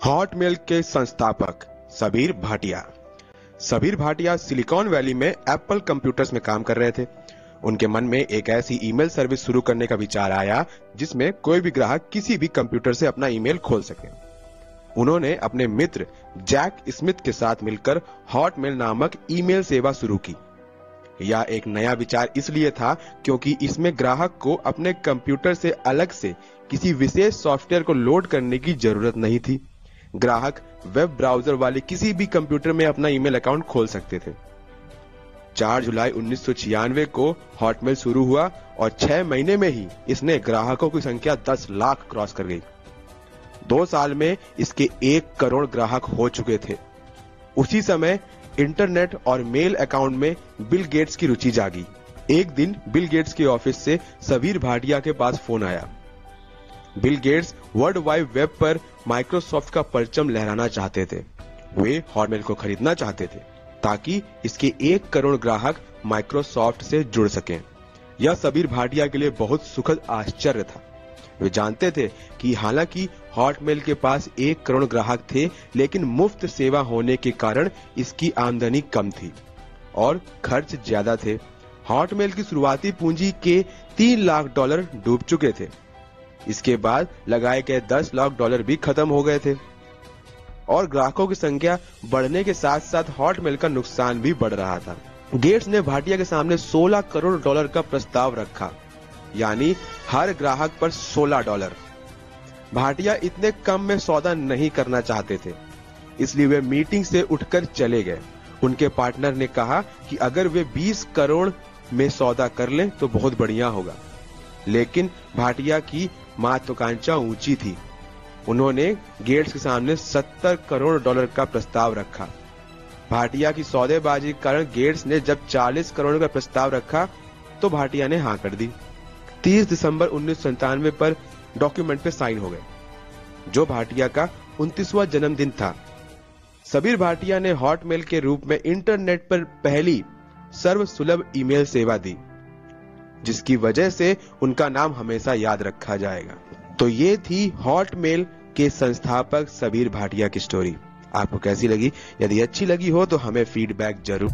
Hotmail के संस्थापक Sabir Bhatia. Sabir Bhatia silicon valley में एप्पल कंप्यूटर्स में काम कर रहे थे। उनके मन में एक ऐसी ईमेल सर्विस शुरू करने का विचार आया जिसमें कोई भी ग्राहक किसी भी कंप्यूटर से अपना ईमेल खोल सके। उन्होंने अपने मित्र जैक स्मिथ के साथ मिलकर हॉटमेल नामक ईमेल सेवा शुरू की। यह एक नया विचार इसलिए था क्योंकि इसमें ग्राहक को अपने कंप्यूटर से अलग से किसी विशेष सॉफ्टवेयर को लोड करने की जरूरत नहीं थी। ग्राहक वेब ब्राउजर वाले किसी भी कंप्यूटर में अपना ईमेल अकाउंट खोल सकते थे। 4 जुलाई 1996 को हॉटमेल शुरू हुआ और 6 महीने में ही इसने ग्राहकों की संख्या 10 लाख क्रॉस कर गई। 2 साल में इसके 1 करोड़ ग्राहक हो चुके थे। उसी समय इंटरनेट और मेल अकाउंट में बिल गेट्स की रुचि जागी। एक दिन बिल गेट्स के ऑफिस से सबीर भाटिया के पास फोन आया। Bill Gates world wide web पर माइक्रोसॉफ्ट का परचम लहराना चाहते थे। वे हॉटमेल को खरीदना चाहते थे ताकि इसके 1 करोड़ ग्राहक माइक्रोसॉफ्ट से जुड़ सकें। यह सबीर भाटिया के लिए बहुत सुखद आश्चर्य था। वे जानते थे कि हालांकि हॉटमेल के पास 1 करोड़ ग्राहक थे, लेकिन मुफ्त सेवा होने के कारण इसकी आमदनी कम थी और खर्च ज्यादा थे। हॉटमेल की शुरुआती पूंजी के $3 लाख डूब चुके थे। इसके बाद लगाए गए $10 लाख भी खत्म हो गए थे और ग्राहकों की संख्या बढ़ने के साथ साथ हॉटमेल का नुकसान भी बढ़ रहा था। गेट्स ने भाटिया के सामने $16 करोड़ का प्रस्ताव रखा, यानी हर ग्राहक पर $16। भाटिया इतने कम में सौदा नहीं करना चाहते थे, इसलिए वे मीटिंग से उठकर चले गए। उनके पार्टनर ने कहा कि अगर वे 20 करोड़ में सौदा कर लें तो बहुत बढ़िया होगा, लेकिन भाटिया की महत्वाकांक्षा ऊंची थी। उन्होंने गेट्स के सामने $70 करोड़ का प्रस्ताव रखा। भाटिया की सौदेबाजी के कारण गेट्स ने जब 40 करोड़ का प्रस्ताव रखा तो भाटिया ने हाँ कर दी। 30 दिसंबर 1997 पर डॉक्यूमेंट पे साइन हो गए, जो भाटिया का 29वां जन्मदिन था। सबीर भाटिया ने हॉटमेल के रूप में इंटरनेट पर पहली सर्वसुलभ ईमेल सेवा दी, जिसकी वजह से उनका नाम हमेशा याद रखा जाएगा। तो ये थी हॉटमेल के संस्थापक सबीर भाटिया की स्टोरी। आपको कैसी लगी? यदि अच्छी लगी हो तो हमें फीडबैक जरूर